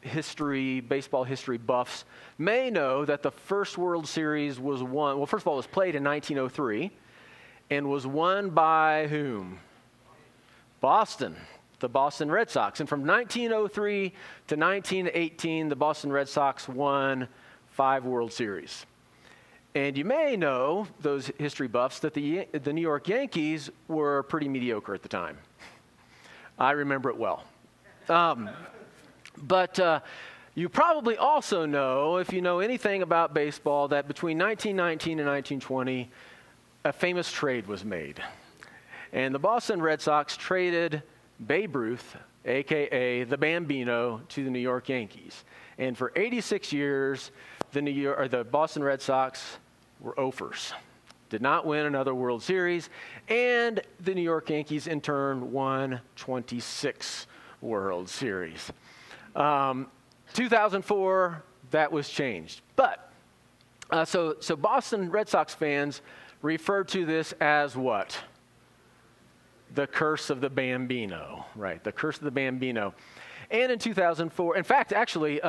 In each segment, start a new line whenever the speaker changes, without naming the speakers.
baseball history buffs may know that the first World Series was won, well, first of all, it was played in 1903 and was won by whom? Boston, the Boston Red Sox. And from 1903 to 1918, the Boston Red Sox won 5 World Series. And you may know, those history buffs, that the New York Yankees were pretty mediocre at the time. I remember it well. But you probably also know, if you know anything about baseball, that between 1919 and 1920, a famous trade was made. And the Boston Red Sox traded Babe Ruth, a.k.a. the Bambino, to the New York Yankees. And for 86 years, the Boston Red Sox were offers. Did not win another World Series, and the New York Yankees in turn won 26 World Series. 2004, that was changed. But, so Boston Red Sox fans refer to this as what? The curse of the Bambino, right? The curse of the Bambino. And in 2004, in fact, actually,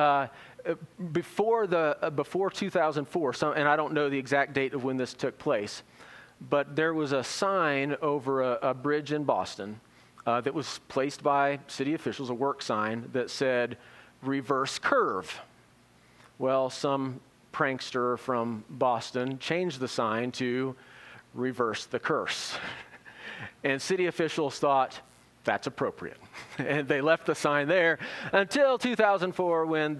before 2004, and I don't know the exact date of when this took place, but there was a sign over a bridge in Boston that was placed by city officials, a work sign that said, "Reverse curve." Well, some prankster from Boston changed the sign to "Reverse the curse." And city officials thought, that's appropriate. And they left the sign there until 2004 when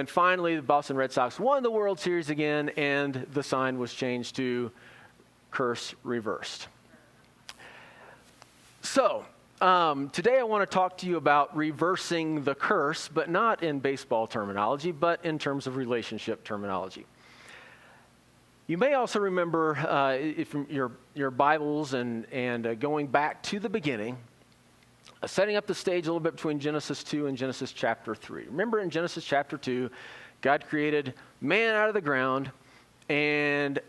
finally the Boston Red Sox won the World Series again and the sign was changed to "Curse Reversed." So, today I want to talk to you about reversing the curse, but not in baseball terminology, but in terms of relationship terminology. You may also remember if your Bibles and going back to the beginning, setting up the stage a little bit between Genesis 2 and Genesis chapter 3. Remember in Genesis chapter 2, God created man out of the ground and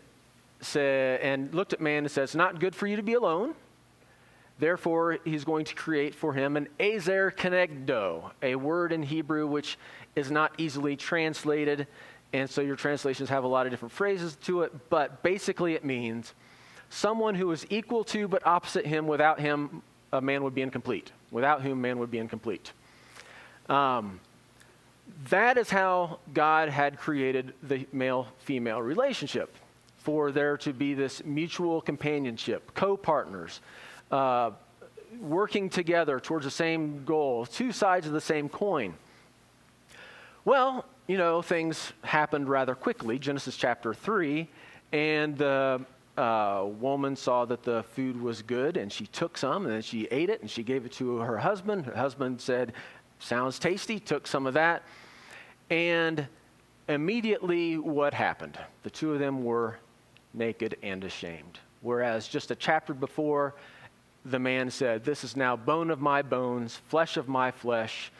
looked at man and said, "It's not good for you to be alone." Therefore, he's going to create for him an ezer kenegdo, a word in Hebrew which is not easily translated. And so your translations have a lot of different phrases to it, but basically it means someone who is equal to but opposite him. Without him, a man would be incomplete. Without whom, man would be incomplete. That is how God had created the male-female relationship, for there to be this mutual companionship, co-partners, working together towards the same goal, 2 sides of the same coin. Well, you know, things happened rather quickly. Genesis chapter 3, and the woman saw that the food was good, and she took some, and then she ate it, and she gave it to her husband. Her husband said, "Sounds tasty," took some of that, and immediately what happened? The 2 of them were naked and ashamed. Whereas just a chapter before, the man said, "This is now bone of my bones, flesh of my flesh."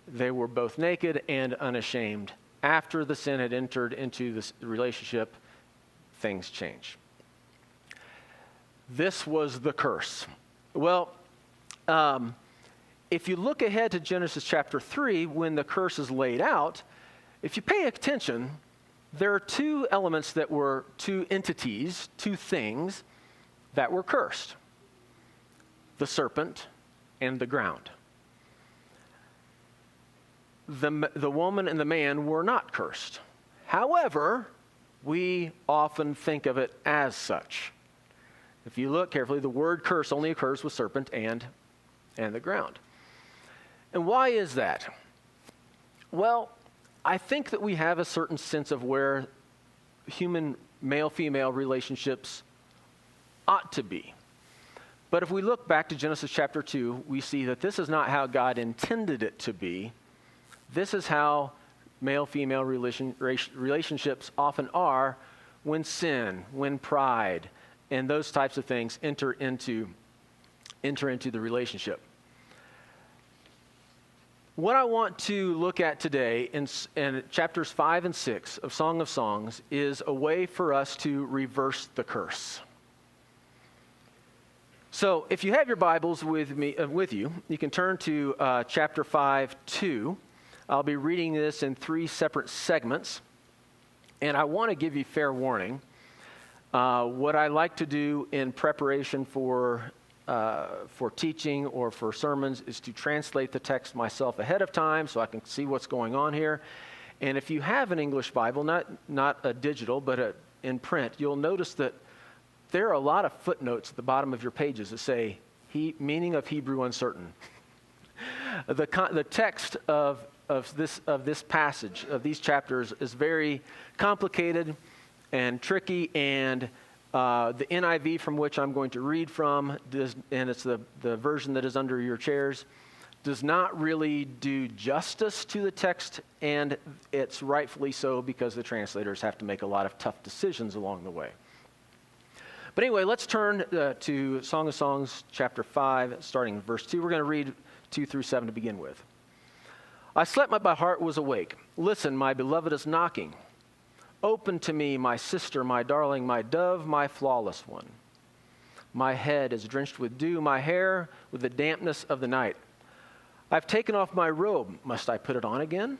They were both naked and unashamed. After the sin had entered into this relationship, things changed. This was the curse. Well, if you look ahead to Genesis chapter 3, when the curse is laid out, if you pay attention, there are 2 elements that were 2 entities, 2 things that were cursed: the serpent and the ground. The woman and the man were not cursed. However, we often think of it as such. If you look carefully, the word curse only occurs with serpent and the ground. And why is that? Well, I think that we have a certain sense of where human male-female relationships ought to be. But if we look back to Genesis chapter 2, we see that this is not how God intended it to be. This is how male-female relationships often are when sin, when pride, and those types of things enter into the relationship. What I want to look at today in chapters 5 and 6 of Song of Songs is a way for us to reverse the curse. So if you have your Bibles with you, you can turn to chapter 5, 2. I'll be reading this in 3 separate segments, and I want to give you fair warning. What I like to do in preparation for teaching or for sermons is to translate the text myself ahead of time so I can see what's going on here. And if you have an English Bible, not a digital, but in print, you'll notice that there are a lot of footnotes at the bottom of your pages that say, meaning of Hebrew uncertain. The text of this passage, of these chapters, is very complicated and tricky, and the NIV from which I'm going to read from, and it's the version that is under your chairs, does not really do justice to the text, and it's rightfully so because the translators have to make a lot of tough decisions along the way. But anyway, let's turn to Song of Songs, chapter 5, starting in verse 2. We're going to read 2 through 7 to begin with. I slept, but my heart was awake. Listen, my beloved is knocking. Open to me, my sister, my darling, my dove, my flawless one. My head is drenched with dew, my hair with the dampness of the night. I've taken off my robe. Must I put it on again?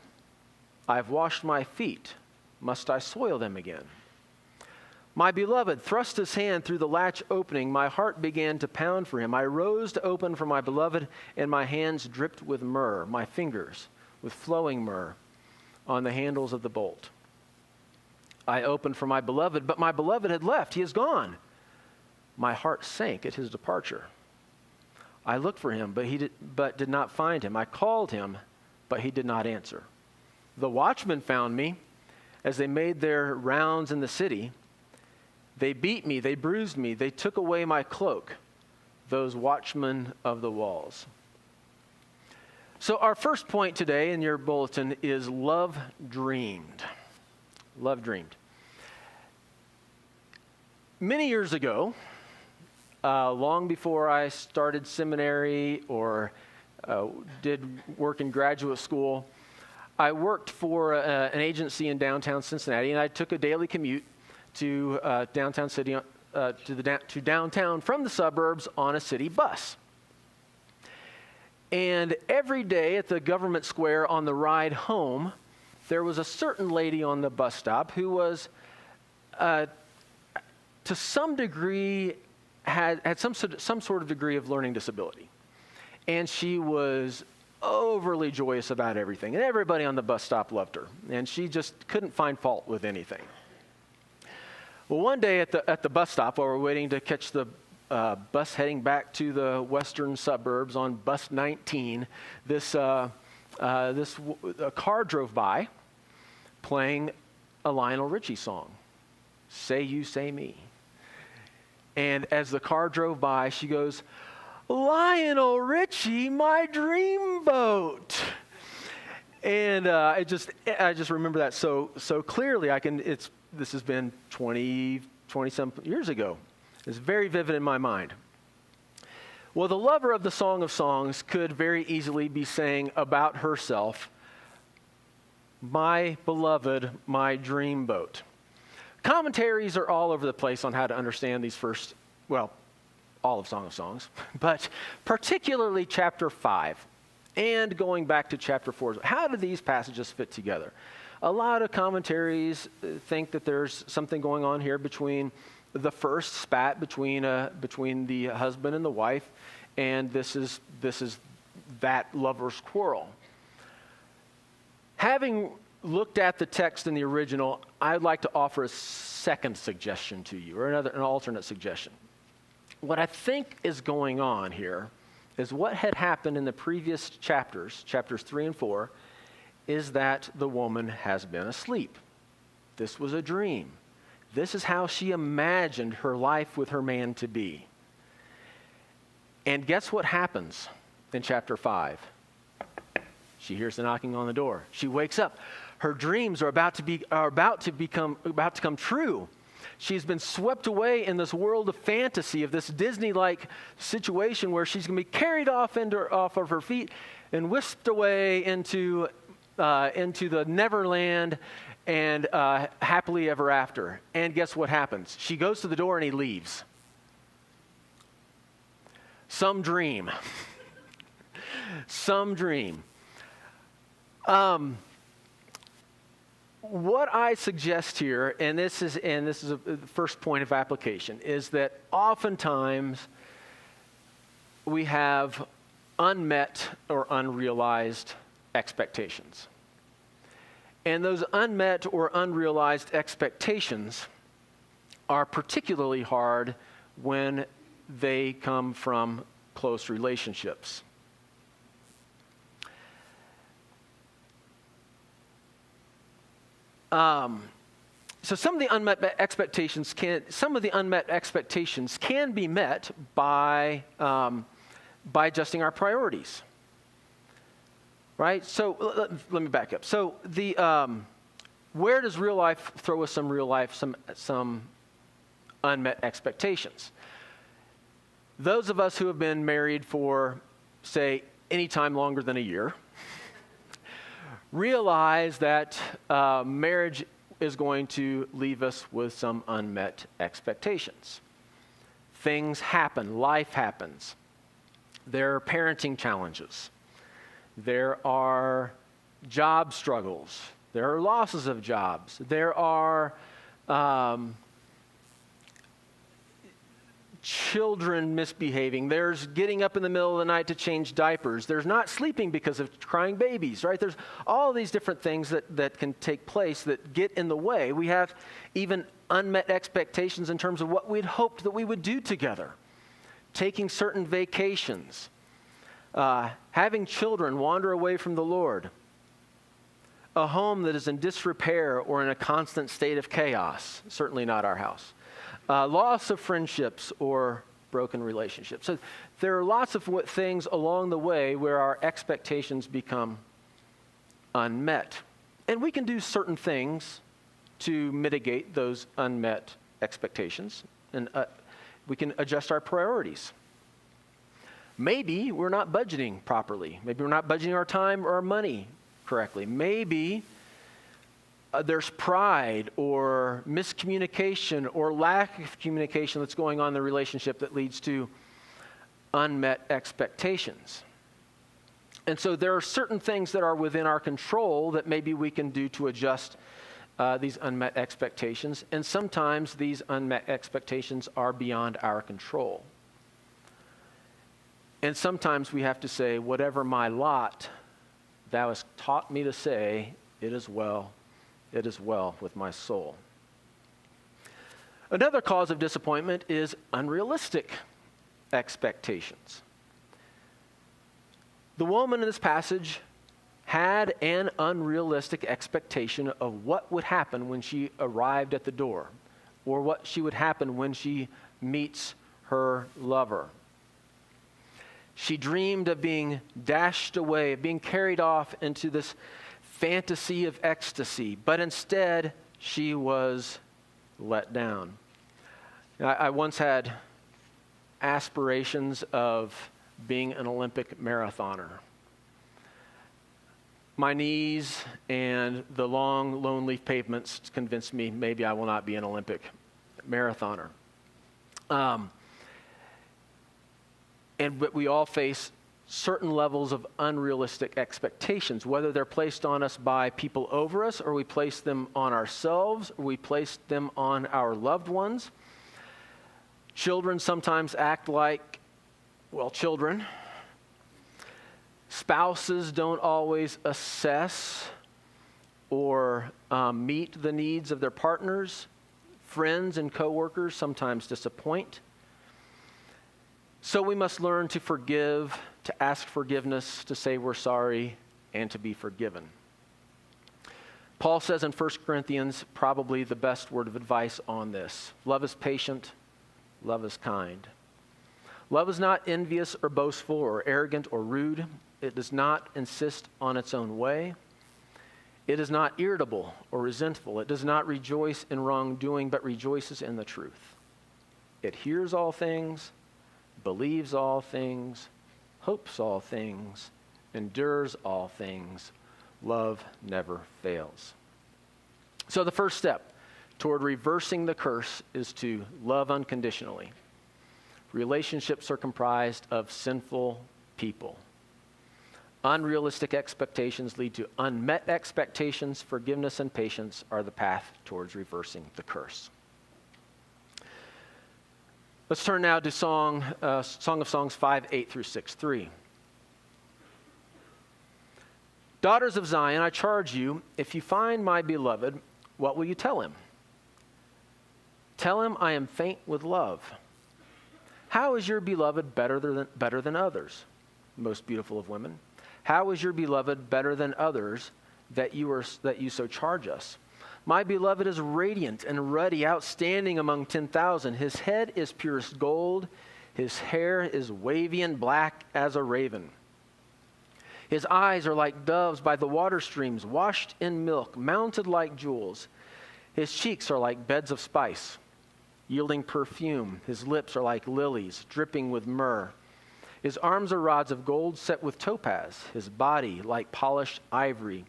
I've washed my feet. Must I soil them again? My beloved thrust his hand through the latch opening. My heart began to pound for him. I rose to open for my beloved, and my hands dripped with myrrh, my fingers with flowing myrrh on the handles of the bolt. I opened for my beloved, but my beloved had left. He is gone. My heart sank at his departure. I looked for him, but did not find him. I called him, but he did not answer. The watchmen found me as they made their rounds in the city. They beat me, they bruised me, they took away my cloak, those watchmen of the walls. So our first point today in your bulletin is love dreamed. Love dreamed. Many years ago, long before I started seminary or did work in graduate school, I worked for an agency in downtown Cincinnati, and I took a daily commute to downtown city, to downtown from the suburbs on a city bus. And every day at the government square on the ride home, there was a certain lady on the bus stop who was, to some degree, had some sort of degree of learning disability. And she was overly joyous about everything. And everybody on the bus stop loved her. And she just couldn't find fault with anything. Well, one day at the bus stop, while we're waiting to catch the bus heading back to the western suburbs on bus 19, a car drove by playing a Lionel Richie song, "Say You, Say Me." And as the car drove by, she goes, "Lionel Richie, my dreamboat." And I just remember that so clearly. This has been 20-some years ago. It's very vivid in my mind. Well, the lover of the Song of Songs could very easily be saying about herself, "My beloved, my dreamboat." Commentaries are all over the place on how to understand these first, well, all of Song of Songs, but particularly chapter 5 and going back to chapter 4. How do these passages fit together? A lot of commentaries think that there's something going on here between the first spat between the husband and the wife, and this is that lover's quarrel. Having looked at the text in the original, I'd like to offer a second suggestion to you, or an alternate suggestion. What I think is going on here is what had happened in the previous chapters 3 and 4, is that the woman has been asleep. This was a dream. This is how she imagined her life with her man to be. And guess what happens in chapter 5? She hears the knocking on the door. She wakes up. Her dreams are about to come true. She's been swept away in this world of fantasy, of this Disney-like situation where she's going to be carried off of her feet and whisked away into the Neverland and happily ever after. And guess what happens? She goes to the door and he leaves. Some dream. Some dream. What I suggest here, and this is the first point of application, is that oftentimes we have unmet or unrealized expectations. And those unmet or unrealized expectations are particularly hard when they come from close relationships. So some of the unmet expectations can be met by adjusting our priorities. Right? So let me back up. So where does real life throw us some unmet expectations? Those of us who have been married for, say, any time longer than a year, realize that marriage is going to leave us with some unmet expectations. Things happen, life happens. There are parenting challenges. There are job struggles. There are losses of jobs. There are children misbehaving. There's getting up in the middle of the night to change diapers. There's not sleeping because of crying babies, right? There's all these different things that can take place that get in the way. We have even unmet expectations in terms of what we'd hoped that we would do together. Taking certain vacations. Having children wander away from the Lord. A home that is in disrepair or in a constant state of chaos. Certainly not our house. Loss of friendships or broken relationships. So there are lots of things along the way where our expectations become unmet. And we can do certain things to mitigate those unmet expectations. And we can adjust our priorities. Maybe we're not budgeting properly. Maybe we're not budgeting our time or our money correctly. Maybe there's pride or miscommunication or lack of communication that's going on in the relationship that leads to unmet expectations. And so there are certain things that are within our control that maybe we can do to adjust these unmet expectations. And sometimes these unmet expectations are beyond our control. And sometimes we have to say, whatever my lot, thou hast taught me to say, it is well with my soul. Another cause of disappointment is unrealistic expectations. The woman in this passage had an unrealistic expectation of what would happen when she arrived at the door, or what would happen when she meets her lover. She dreamed of being dashed away, of being carried off into this fantasy of ecstasy, but instead she was let down. I once had aspirations of being an Olympic marathoner. My knees and the long, lonely pavements convinced me maybe I will not be an Olympic marathoner. But we all face certain levels of unrealistic expectations, whether they're placed on us by people over us, or we place them on ourselves, or we place them on our loved ones. Children sometimes act like, children. Spouses don't always assess or meet the needs of their partners. Friends and coworkers sometimes disappoint. So we must learn to forgive, to ask forgiveness, to say we're sorry, and to be forgiven. Paul says in 1 Corinthians, probably the best word of advice on this. Love is patient, love is kind. Love is not envious or boastful or arrogant or rude. It does not insist on its own way. It is not irritable or resentful. It does not rejoice in wrongdoing, but rejoices in the truth. It hears all things, believes all things, hopes all things, endures all things. Love never fails. So the first step toward reversing the curse is to love unconditionally. Relationships are comprised of sinful people. Unrealistic expectations lead to unmet expectations. Forgiveness and patience are the path towards reversing the curse. Let's turn now to Song of Songs 5:8 through 6:3. Daughters of Zion, I charge you, if you find my beloved, what will you tell him? Tell him I am faint with love. How is your beloved better than others, most beautiful of women? How is your beloved better than others that you so charge us? My beloved is radiant and ruddy, outstanding among 10,000. His head is purest gold. His hair is wavy and black as a raven. His eyes are like doves by the water streams, washed in milk, mounted like jewels. His cheeks are like beds of spice, yielding perfume. His lips are like lilies, dripping with myrrh. His arms are rods of gold set with topaz. His body like polished ivory,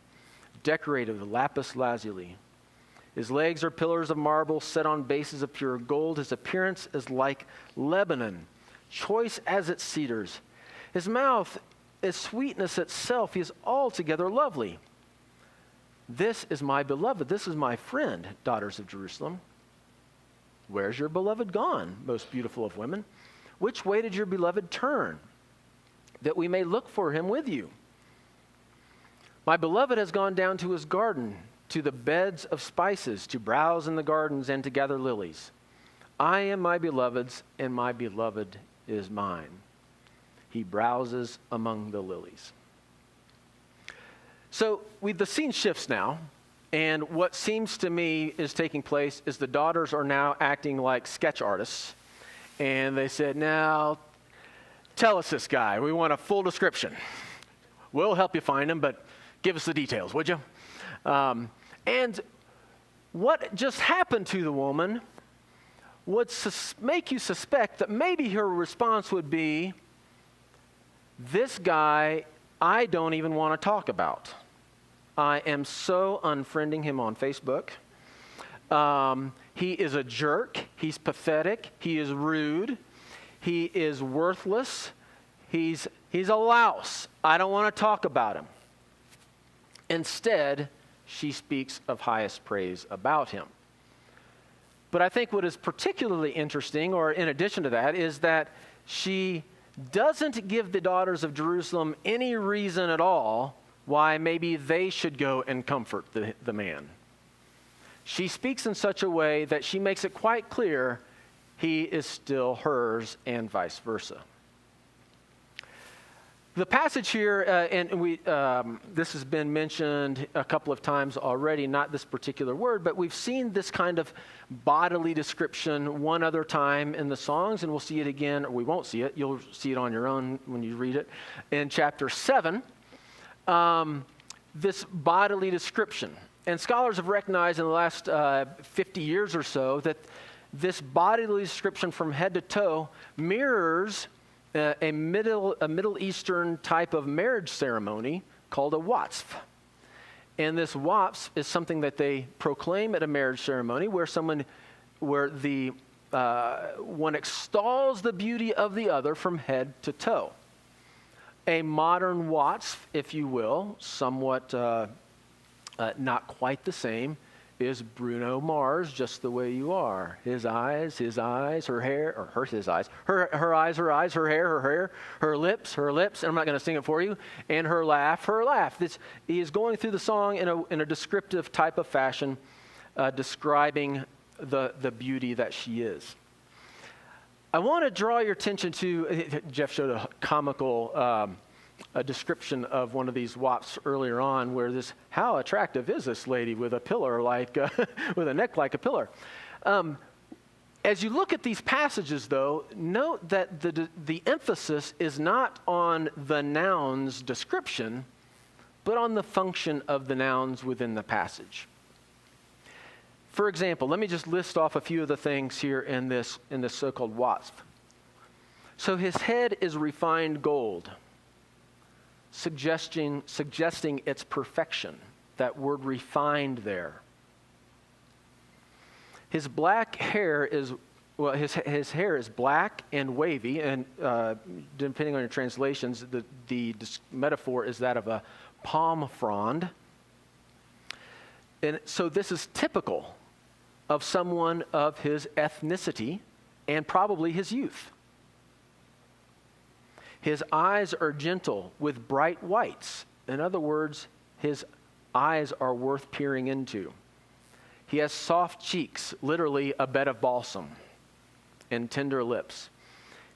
decorated with lapis lazuli. His legs are pillars of marble set on bases of pure gold. His appearance is like Lebanon, choice as its cedars. His mouth is sweetness itself. He is altogether lovely. This is my beloved. This is my friend, daughters of Jerusalem. Where's your beloved gone, most beautiful of women? Which way did your beloved turn, that we may look for him with you? My beloved has gone down to his garden, to the beds of spices, to browse in the gardens and to gather lilies. I am my beloved's, and my beloved is mine. He browses among the lilies. So the scene shifts now, and what seems to me is taking place is the daughters are now acting like sketch artists, and they said, now, tell us this guy. We want a full description. We'll help you find him, but give us the details, would you? And what just happened to the woman would make you suspect that maybe her response would be, this guy I don't even want to talk about. I am so unfriending him on Facebook. He is a jerk. He's pathetic. He is rude. He is worthless. He's a louse. I don't want to talk about him. Instead, she speaks of highest praise about him. But I think what is particularly interesting, or in addition to that, is that she doesn't give the daughters of Jerusalem any reason at all why maybe they should go and comfort the man. She speaks in such a way that she makes it quite clear he is still hers and vice versa. The passage here, this has been mentioned a couple of times already, not this particular word, but we've seen this kind of bodily description one other time in the songs, and we'll see it again, or we won't see it. You'll see it on your own when you read it. In chapter 7, this bodily description. And scholars have recognized in the last 50 years or so that this bodily description from head to toe mirrors a Middle Eastern type of marriage ceremony called a watf. And this watf is something that they proclaim at a marriage ceremony where one extols the beauty of the other from head to toe. A modern watf, if you will, somewhat not quite the same, is Bruno Mars, Just the Way You Are. His eyes, her hair, or his eyes, her eyes, her hair, her lips, and I'm not going to sing it for you, and her laugh. He is going through the song in a descriptive type of fashion, describing the beauty that she is. I want to draw your attention to, Jeff showed a comical a description of one of these wops earlier on where how attractive is this lady with a pillar with a neck like a pillar. As you look at these passages though, note that the emphasis is not on the noun's description, but on the function of the nouns within the passage. For example, let me just list off a few of the things here in this so-called watf. So his head is refined gold, suggesting its perfection. That word refined there. His black hair is his hair is black and wavy, and depending on your translations, the metaphor is that of a palm frond. And so this is typical of someone of his ethnicity and probably his youth. His eyes are gentle with bright whites. In other words, his eyes are worth peering into. He has soft cheeks, literally a bed of balsam, and tender lips.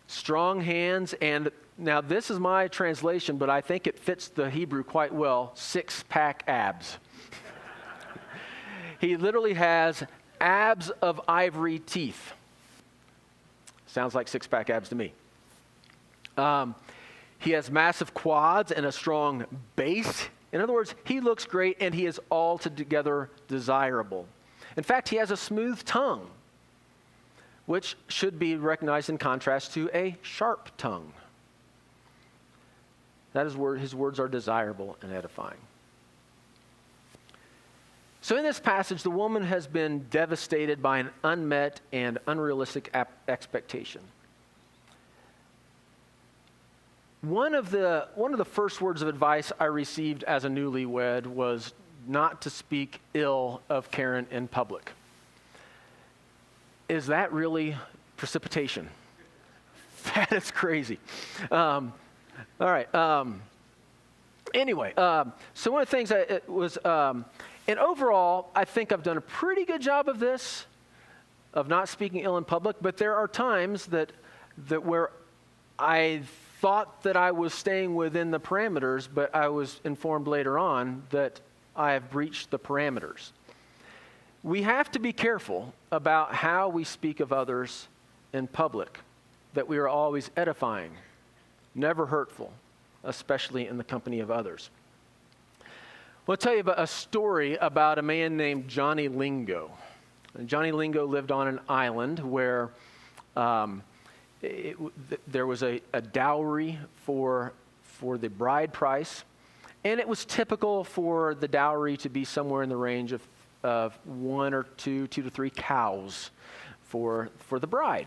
Strong hands, and now this is my translation, but I think it fits the Hebrew quite well, six-pack abs. He literally has abs of ivory teeth. Sounds like six-pack abs to me. He has massive quads and a strong base. In other words, he looks great and he is altogether desirable. In fact, he has a smooth tongue, which should be recognized in contrast to a sharp tongue. That is where his words are desirable and edifying. So in this passage, the woman has been devastated by an unmet and unrealistic expectation. One of the first words of advice I received as a newlywed was not to speak ill of Karen in public. Is that really precipitation? That is crazy. All right. Anyway, so one of the things and overall, I think I've done a pretty good job of this, of not speaking ill in public, but there are times that where I thought that I was staying within the parameters, but I was informed later on that I have breached the parameters. We have to be careful about how we speak of others in public, that we are always edifying, never hurtful, especially in the company of others. I'll tell you about a story about a man named Johnny Lingo. And Johnny Lingo lived on an island where there was a dowry for the bride price, and it was typical for the dowry to be somewhere in the range of 1 or 2 to 3 cows for the bride.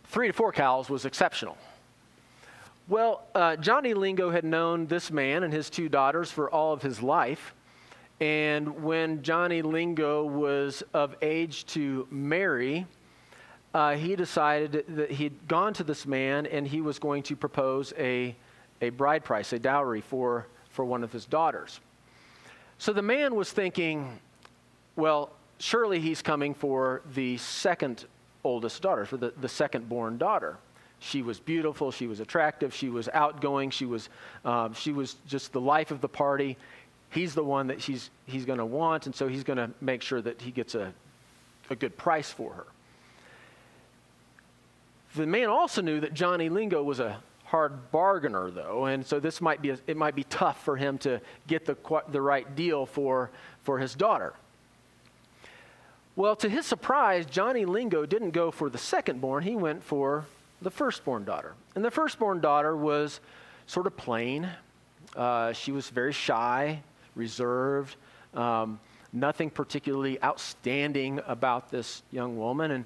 3 to 4 cows was exceptional. Well, Johnny Lingo had known this man and his 2 daughters for all of his life, and when Johnny Lingo was of age to marry, he decided that he'd gone to this man and he was going to propose a bride price, a dowry for one of his daughters. So the man was thinking, well, surely he's coming for the second oldest daughter, for the second born daughter. She was beautiful, she was attractive, she was outgoing, she was just the life of the party. He's the one that he's going to want, and so he's going to make sure that he gets a good price for her. The man also knew that Johnny Lingo was a hard bargainer, though, and so it might be tough for him to get the right deal for his daughter. Well, to his surprise, Johnny Lingo didn't go for the second-born, he went for the firstborn daughter. And the firstborn daughter was sort of plain. She was very shy, reserved, nothing particularly outstanding about this young woman.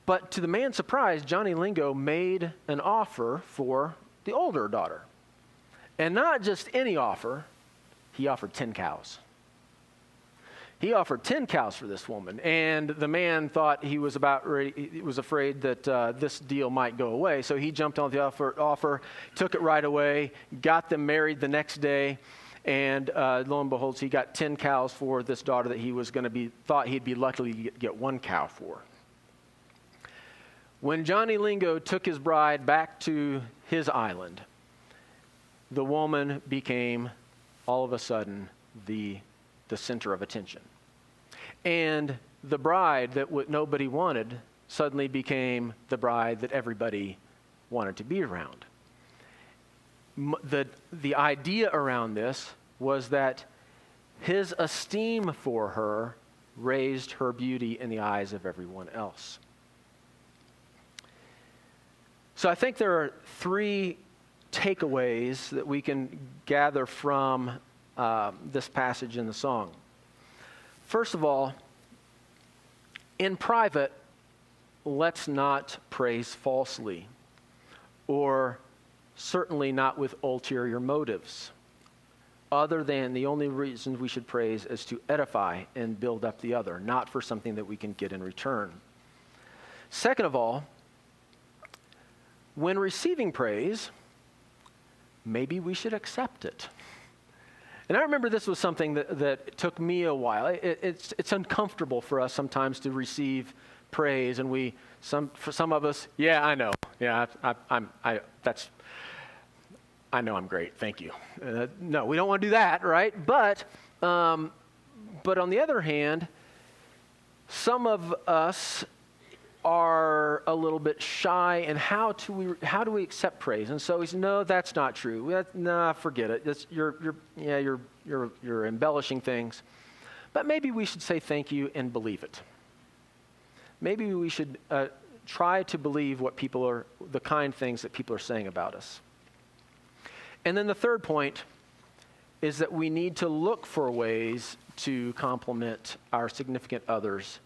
But to the man's surprise, Johnny Lingo made an offer for the older daughter. And not just any offer, he offered 10 cows. He offered 10 cows for this woman, and the man thought he was afraid that this deal might go away. So he jumped on the offer, took it right away, got them married the next day, and lo and behold, he got 10 cows for this daughter that he was thought he'd be lucky to get 1 cow for. When Johnny Lingo took his bride back to his island, the woman became all of a sudden the center of attention. And the bride that nobody wanted suddenly became the bride that everybody wanted to be around. The idea around this was that his esteem for her raised her beauty in the eyes of everyone else. So I think there are 3 takeaways that we can gather from this passage in the song. First of all, In private, let's not praise falsely, or certainly not with ulterior motives, other than the only reason we should praise is to edify and build up the other, not for something that we can get in return. Second of all, when receiving praise, maybe we should accept it. And I remember this was something that took me a while. It's uncomfortable for us sometimes to receive praise, and for some of us, yeah, I know, yeah, I know I'm great, thank you. No, we don't want to do that, right? But on the other hand, some of us are a little bit shy in how do we accept praise? And so we say, no, that's not true. Nah, forget it. You're embellishing things. But maybe we should say thank you and believe it. Maybe we should try to believe the kind things that people are saying about us. And then the third point is that we need to look for ways to compliment our significant others,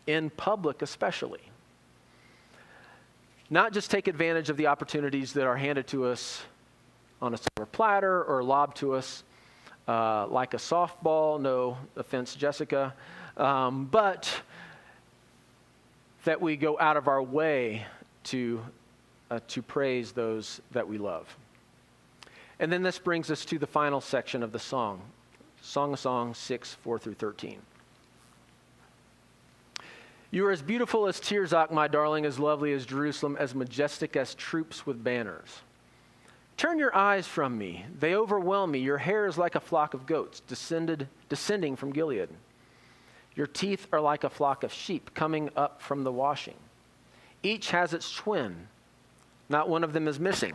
in public especially. Not just take advantage of the opportunities that are handed to us on a silver platter or lobbed to us like a softball, no offense, Jessica, but that we go out of our way to praise those that we love. And then this brings us to the final section of the song, Song of Songs 6, 4 through 13. You are as beautiful as Tirzah, my darling, as lovely as Jerusalem, as majestic as troops with banners. Turn your eyes from me. They overwhelm me. Your hair is like a flock of goats descending from Gilead. Your teeth are like a flock of sheep coming up from the washing. Each has its twin. Not one of them is missing.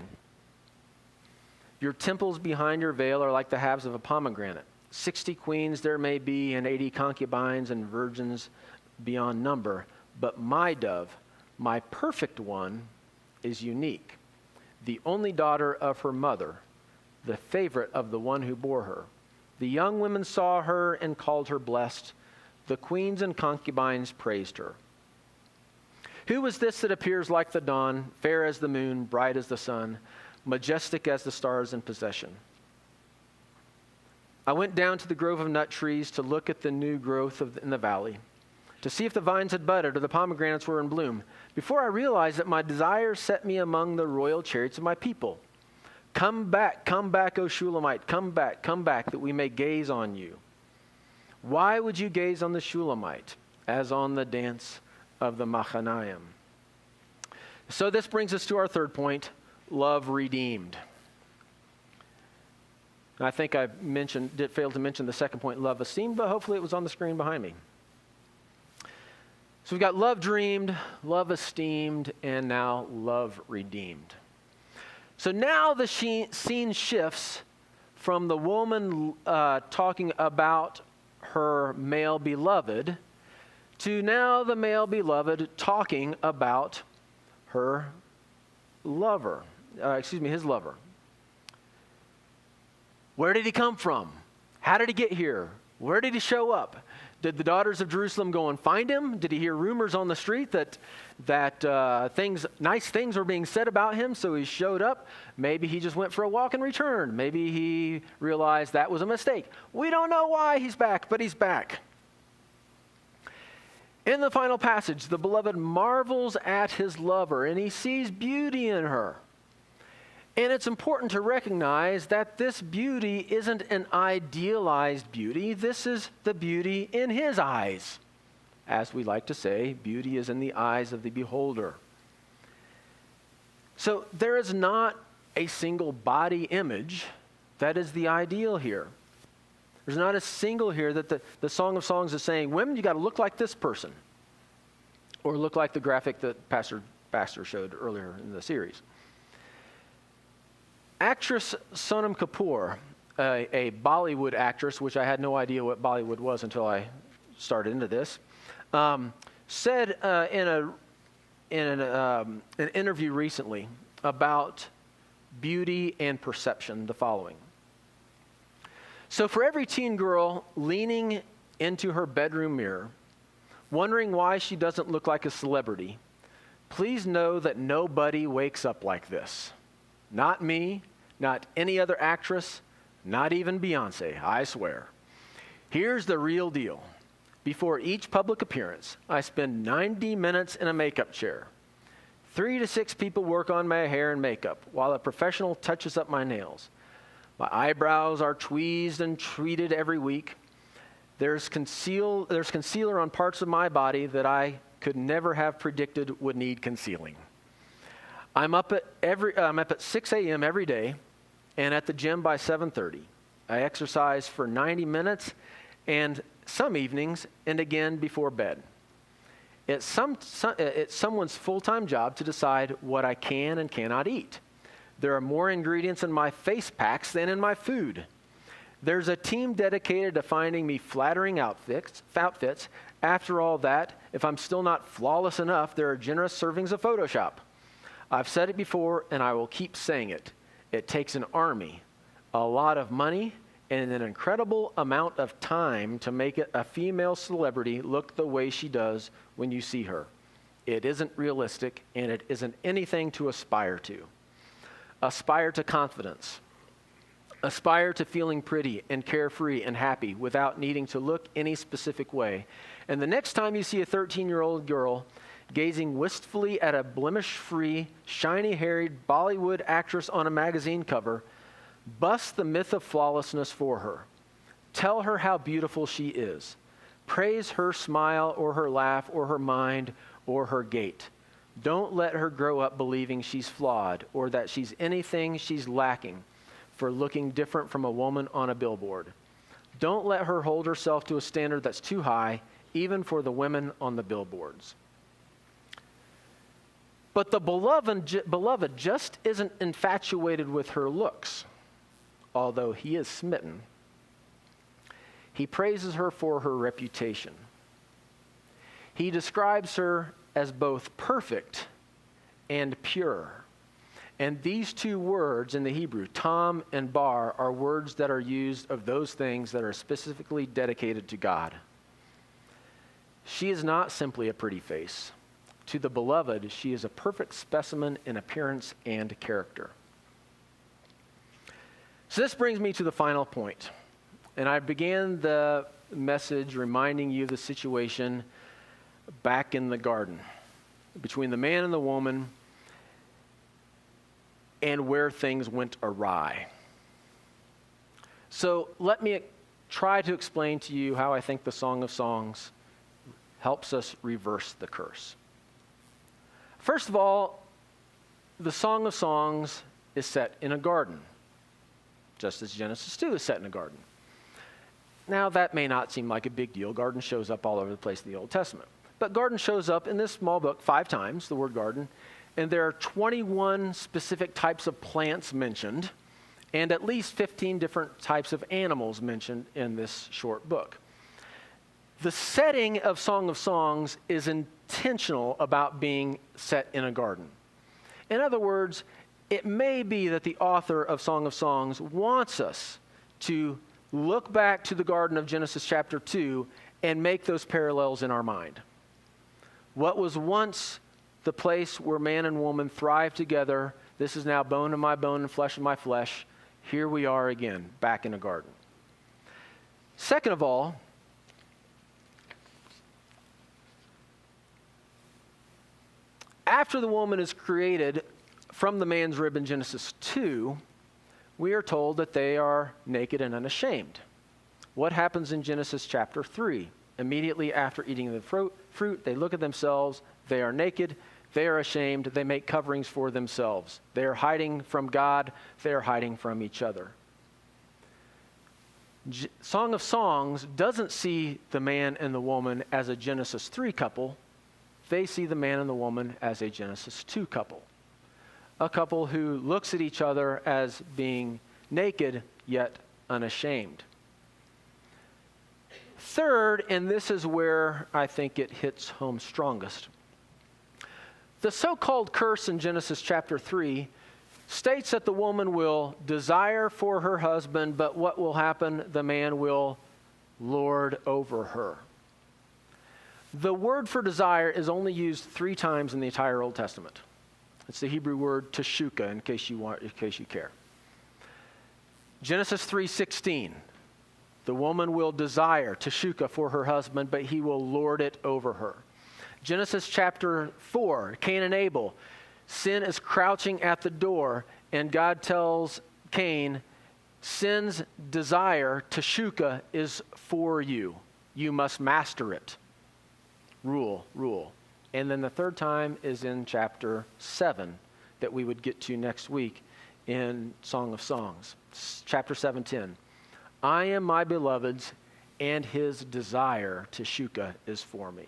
Your temples behind your veil are like the halves of a pomegranate. 60 queens there may be, and 80 concubines and virgins beyond number. But my dove, my perfect one, is unique. The only daughter of her mother, the favorite of the one who bore her. The young women saw her and called her blessed. The queens and concubines praised her. Who is this that appears like the dawn, fair as the moon, bright as the sun, majestic as the stars in possession? I went down to the grove of nut trees to look at the new growth in the valley, to see if the vines had budded or the pomegranates were in bloom, before I realized that my desire set me among the royal chariots of my people. Come back, O Shulamite, come back, that we may gaze on you. Why would you gaze on the Shulamite as on the dance of the Machanaim? So this brings us to our third point, love redeemed. I think I failed to mention the second point, love esteemed, but hopefully it was on the screen behind me. So we've got love dreamed, love esteemed, and now love redeemed. So now the scene shifts from the woman talking about her male beloved to now the male beloved talking about his lover. Where did he come from? How did he get here? Where did he show up? Did the daughters of Jerusalem go and find him? Did he hear rumors on the street that nice things were being said about him, so he showed up? Maybe he just went for a walk and returned. Maybe he realized that was a mistake. We don't know why he's back, but he's back. In the final passage, the beloved marvels at his lover, and he sees beauty in her. And it's important to recognize that this beauty isn't an idealized beauty. This is the beauty in his eyes. As we like to say, beauty is in the eyes of the beholder. So there is not a single body image that is the ideal here. There's not a single here that the Song of Songs is saying, women, you got to look like this person. Or look like the graphic that Pastor Baxter showed earlier in the series. Actress Sonam Kapoor, a Bollywood actress, which I had no idea what Bollywood was until I started into this, said in an interview recently about beauty and perception the following. So for every teen girl leaning into her bedroom mirror, wondering why she doesn't look like a celebrity, please know that nobody wakes up like this. Not me, not any other actress, not even Beyonce, I swear. Here's the real deal. Before each public appearance, I spend 90 minutes in a makeup chair. 3 to 6 people work on my hair and makeup, while a professional touches up my nails. My eyebrows are tweezed and treated every week. There's concealer on parts of my body that I could never have predicted would need concealing. I'm up at 6 a.m. every day and at the gym by 7:30. I exercise for 90 minutes and some evenings and again before bed. It's someone's full-time job to decide what I can and cannot eat. There are more ingredients in my face packs than in my food. There's a team dedicated to finding me flattering outfits. After all that, if I'm still not flawless enough, there are generous servings of Photoshop. I've said it before, and I will keep saying it. It takes an army, a lot of money, and an incredible amount of time to make a female celebrity look the way she does when you see her. It isn't realistic, and it isn't anything to aspire to. Aspire to confidence. Aspire to feeling pretty and carefree and happy without needing to look any specific way. And the next time you see a 13-year-old girl gazing wistfully at a blemish-free, shiny-haired Bollywood actress on a magazine cover, bust the myth of flawlessness for her. Tell her how beautiful she is. Praise her smile or her laugh or her mind or her gait. Don't let her grow up believing she's flawed or that she's anything she's lacking for looking different from a woman on a billboard. Don't let her hold herself to a standard that's too high, even for the women on the billboards. But the beloved just isn't infatuated with her looks, although he is smitten. He praises her for her reputation. He describes her as both perfect and pure. And these two words in the Hebrew, tam and bar, are words that are used of those things that are specifically dedicated to God. She is not simply a pretty face. To the beloved, she is a perfect specimen in appearance and character. So this brings me to the final point. And I began the message reminding you of the situation back in the garden between the man and the woman and where things went awry. So let me try to explain to you how I think the Song of Songs helps us reverse the curse. First of all, the Song of Songs is set in a garden, just as Genesis 2 is set in a garden. Now, that may not seem like a big deal. Garden shows up all over the place in the Old Testament. But garden shows up in this small book 5 times, the word garden, and there are 21 specific types of plants mentioned, and at least 15 different types of animals mentioned in this short book. The setting of Song of Songs is intentional about being set in a garden. In other words, it may be that the author of Song of Songs wants us to look back to the Garden of Genesis chapter 2 and make those parallels in our mind. What was once the place where man and woman thrived together, this is now bone of my bone and flesh of my flesh. Here we are again, back in a garden. Second of all, after the woman is created from the man's rib in Genesis 2, we are told that they are naked and unashamed. What happens in Genesis chapter 3? Immediately after eating the fruit, they look at themselves, they are naked, they are ashamed, they make coverings for themselves. They are hiding from God, they are hiding from each other. Song of Songs doesn't see the man and the woman as a Genesis 3 couple. They see the man and the woman as a Genesis 2 couple. A couple who looks at each other as being naked yet unashamed. Third, and this is where I think it hits home strongest. The so-called curse in Genesis chapter 3 states that the woman will desire for her husband, but what will happen? The man will lord over her. The word for desire is only used 3 times in the entire Old Testament. It's the Hebrew word teshuka, in case you care. Genesis 3:16, the woman will desire teshuka for her husband, but he will lord it over her. Genesis chapter 4, Cain and Abel, sin is crouching at the door, and God tells Cain, sin's desire, teshuka, is for you. You must master it. Rule. And then the third time is in chapter 7 that we would get to next week in Song of Songs. Chapter 7:10. I am my beloved's, and his desire, teshuka, is for me.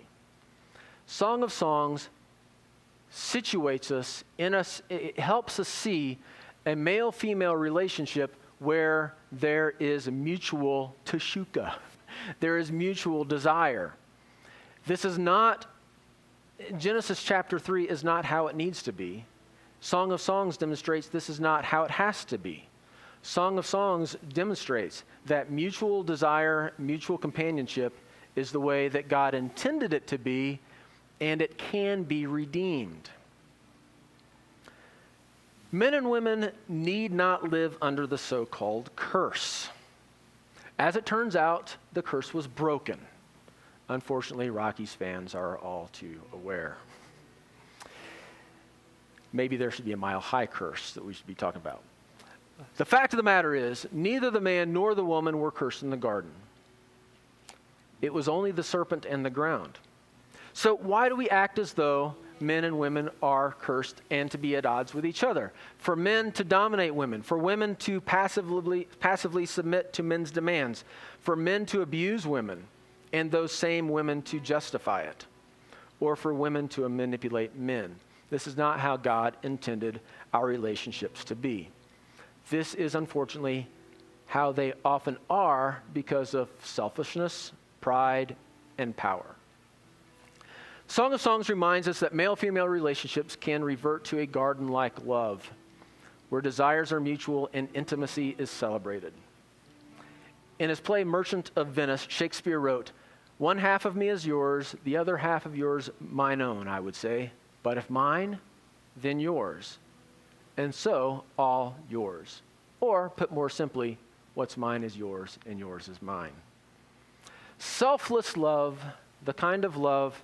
Song of Songs situates us in us, it helps us see a male-female relationship where there is mutual teshuka. There is mutual desire. This is not, Genesis chapter 3 is not how it needs to be. Song of Songs demonstrates this is not how it has to be. Song of Songs demonstrates that mutual desire, mutual companionship is the way that God intended it to be, and it can be redeemed. Men and women need not live under the so-called curse. As it turns out, the curse was broken. Unfortunately, Rockies fans are all too aware. Maybe there should be a mile-high curse that we should be talking about. The fact of the matter is, neither the man nor the woman were cursed in the garden. It was only the serpent and the ground. So why do we act as though men and women are cursed and to be at odds with each other? For men to dominate women, for women to passively submit to men's demands, for men to abuse women, and those same women to justify it, or for women to manipulate men. This is not how God intended our relationships to be. This is unfortunately how they often are because of selfishness, pride, and power. Song of Songs reminds us that male-female relationships can revert to a garden-like love, where desires are mutual and intimacy is celebrated. In his play Merchant of Venice, Shakespeare wrote, "One half of me is yours, the other half of yours mine own, I would say. But if mine, then yours. And so all yours." Or, put more simply, what's mine is yours and yours is mine. Selfless love, the kind of love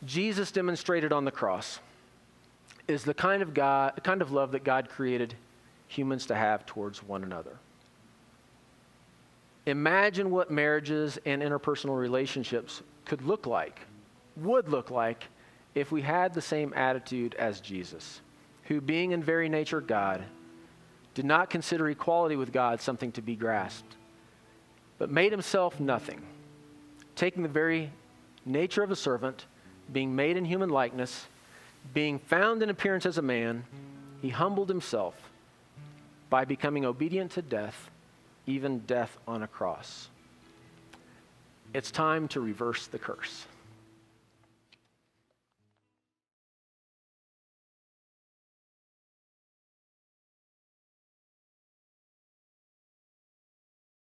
Jesus demonstrated on the cross, is the kind of love that God created humans to have towards one another. Imagine what marriages and interpersonal relationships would look like, if we had the same attitude as Jesus, who, being in very nature God, did not consider equality with God something to be grasped, but made himself nothing, taking the very nature of a servant, being made in human likeness, being found in appearance as a man, he humbled himself by becoming obedient to death, even death on a cross. It's time to reverse the curse.